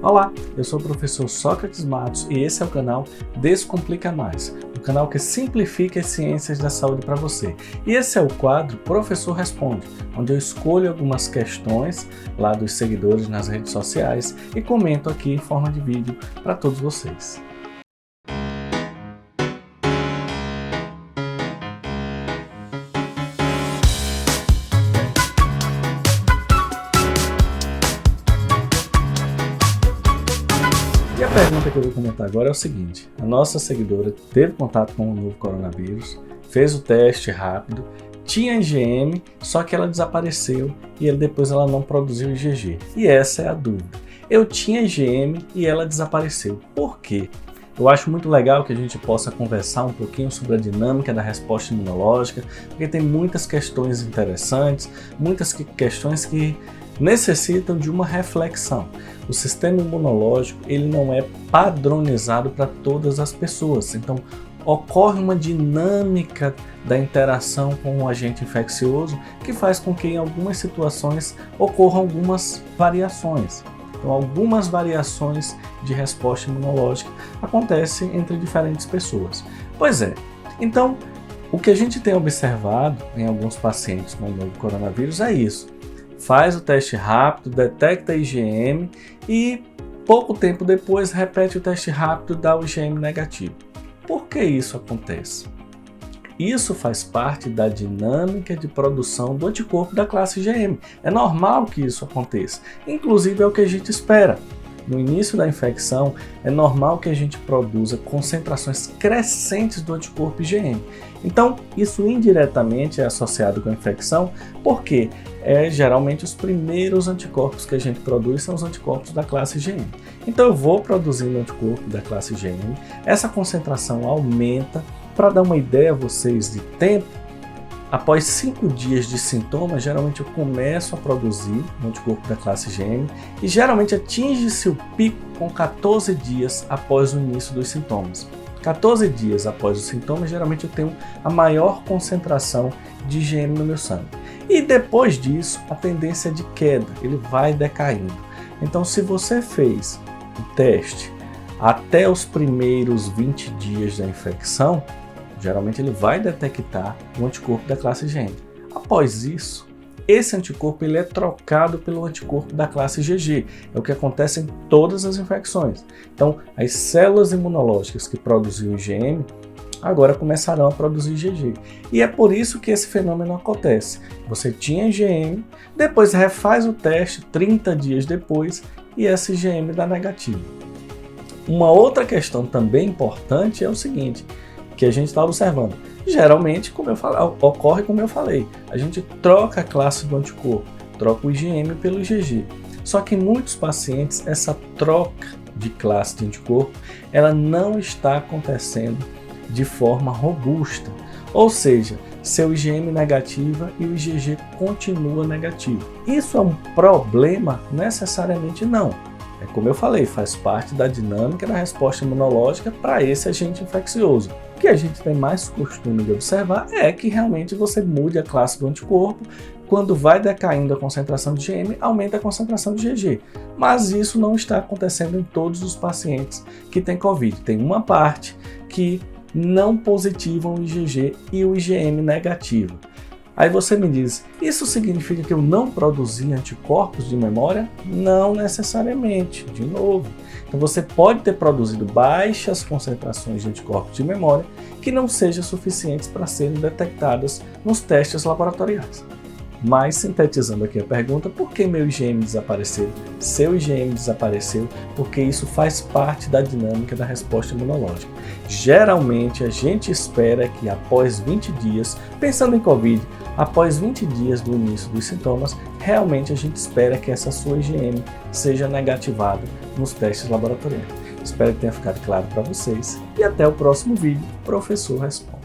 Olá, eu sou o professor Sócrates Matos e esse é o canal Descomplica Mais, o canal que simplifica as ciências da saúde para você. E esse é o quadro Professor Responde, onde eu escolho algumas questões lá dos seguidores nas redes sociais e comento aqui em forma de vídeo para todos vocês. E a pergunta que eu vou comentar agora é o seguinte: a nossa seguidora teve contato com o novo coronavírus, fez o teste rápido, tinha IgM, só que ela desapareceu e depois ela não produziu IgG. E essa é a dúvida. Eu tinha IgM e ela desapareceu. Por quê? Eu acho muito legal que a gente possa conversar um pouquinho sobre a dinâmica da resposta imunológica, porque tem muitas questões interessantes, muitas questões que necessitam de uma reflexão. O sistema imunológico ele não é padronizado para todas as pessoas, então ocorre uma dinâmica da interação com o agente infeccioso que faz com que em algumas situações ocorram algumas variações. Então, algumas variações de resposta imunológica acontecem entre diferentes pessoas. Pois é, então o que a gente tem observado em alguns pacientes com o novo coronavírus é isso. Faz o teste rápido, detecta IgM e pouco tempo depois repete o teste rápido e dá o IgM negativo. Por que isso acontece? Isso faz parte da dinâmica de produção do anticorpo da classe IgM. É normal que isso aconteça, inclusive é o que a gente espera. No início da infecção, é normal que a gente produza concentrações crescentes do anticorpo IgM. Então, isso indiretamente é associado com a infecção, porque geralmente os primeiros anticorpos que a gente produz são os anticorpos da classe IgM. Então, eu vou produzindo o anticorpo da classe IgM, essa concentração aumenta. Para dar uma ideia a vocês de tempo, após 5 dias de sintomas, geralmente eu começo a produzir o anticorpo da classe IgM e geralmente atinge-se o pico com 14 dias após o início dos sintomas. 14 dias após os sintomas, geralmente eu tenho a maior concentração de IgM no meu sangue. E depois disso, a tendência é de queda, ele vai decaindo. Então, se você fez o teste até os primeiros 20 dias da infecção, geralmente ele vai detectar o anticorpo da classe IgM. Após isso, esse anticorpo ele é trocado pelo anticorpo da classe IgG. É o que acontece em todas as infecções. Então, as células imunológicas que produziam IgM agora começarão a produzir IgG. E é por isso que esse fenômeno acontece. Você tinha IgM, depois refaz o teste 30 dias depois e esse IgM dá negativo. Uma outra questão também importante é o seguinte, que a gente está observando. Geralmente, ocorre como eu falei, a gente troca a classe do anticorpo, troca o IgM pelo IgG. Só que em muitos pacientes, essa troca de classe de anticorpo, ela não está acontecendo de forma robusta. Ou seja, seu IgM negativa e o IgG continua negativo. Isso é um problema? Necessariamente não. É como eu falei, faz parte da dinâmica da resposta imunológica para esse agente infeccioso. O que a gente tem mais costume de observar é que realmente você mude a classe do anticorpo, quando vai decaindo a concentração de IgM, aumenta a concentração de IgG. Mas isso não está acontecendo em todos os pacientes que têm Covid. Tem uma parte que não positivam o IgG e o IgM negativo. Aí você me diz, isso significa que eu não produzi anticorpos de memória? Não necessariamente, de novo. Então você pode ter produzido baixas concentrações de anticorpos de memória que não sejam suficientes para serem detectadas nos testes laboratoriais. Mas, sintetizando aqui a pergunta, por que meu IgM desapareceu? Seu IgM desapareceu porque isso faz parte da dinâmica da resposta imunológica. Geralmente, a gente espera que após 20 dias, pensando em Covid, após 20 dias do início dos sintomas, realmente a gente espera que essa sua IgM seja negativada nos testes laboratoriais. Espero que tenha ficado claro para vocês e até o próximo vídeo, Professor Responde.